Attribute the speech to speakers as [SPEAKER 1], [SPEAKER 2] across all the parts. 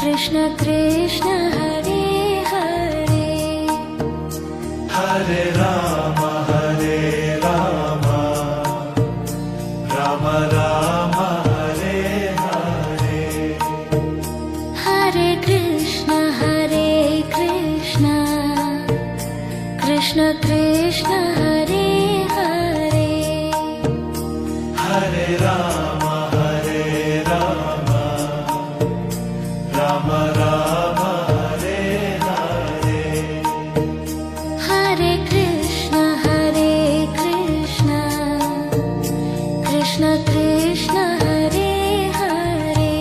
[SPEAKER 1] Krishna Krishna Hare Hare
[SPEAKER 2] Hare Ram Ram Ram Hare Hare
[SPEAKER 1] Hare Krishna Krishna Krishna Hare Hare
[SPEAKER 2] Hare Ram Ram Ram Hare Hare
[SPEAKER 1] Hare Krishna Krishna Krishna Hare Hare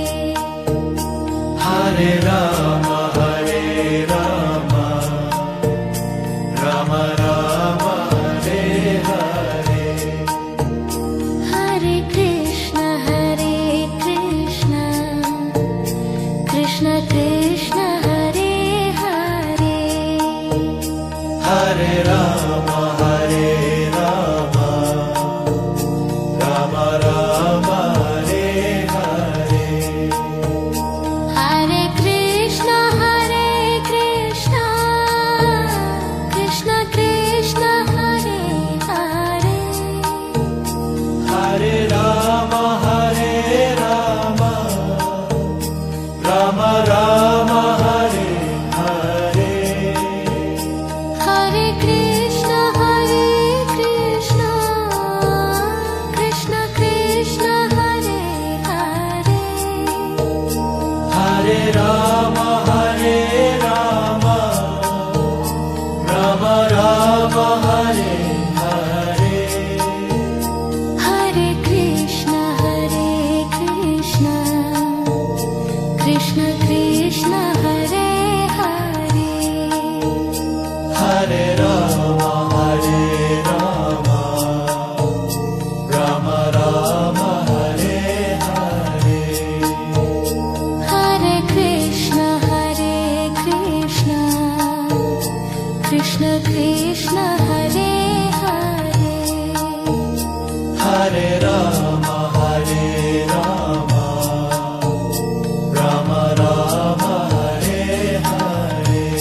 [SPEAKER 2] Hare Ram Ram Ram Hare Hare
[SPEAKER 1] Hare Krishna Krishna Krishna Hare Hare
[SPEAKER 2] Hare Ram Ram Ram Hare Hare
[SPEAKER 1] Hare Krishna Krishna Krishna Hare Hare
[SPEAKER 2] Hare Ram Ram Ram Hare Hare
[SPEAKER 1] Hare Krishna Krishna Krishna Hare Hare
[SPEAKER 2] Hare Ram Ram Ram Hare Hare
[SPEAKER 1] Hare Krishna Krishna Krishna Hare Hare
[SPEAKER 2] Hare Ram Ram Ram Hare Hare
[SPEAKER 1] Hare Krishna Krishna Krishna Hare Hare
[SPEAKER 2] Hare Ram Ram Ram Hare Hare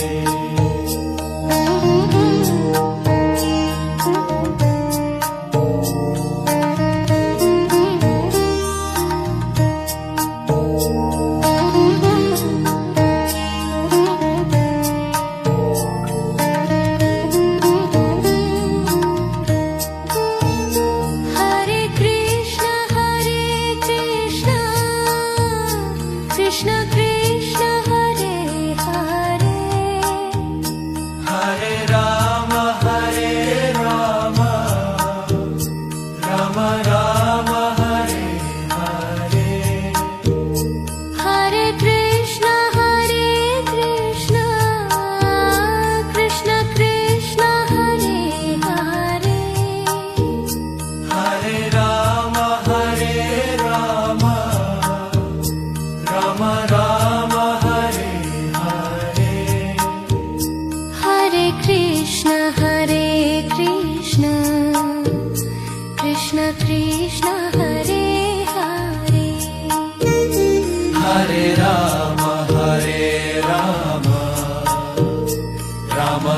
[SPEAKER 1] Hare Krishna Krishna Krishna Hare Hare
[SPEAKER 2] Hare Ram Ram Ram Hare Hare
[SPEAKER 1] Hare Krishna Krishna Krishna Hare Hare
[SPEAKER 2] Hare Ram Ram Ram Hare Hare
[SPEAKER 1] Hare Krishna Krishna Krishna Hare Hare
[SPEAKER 2] Hare Ram Ram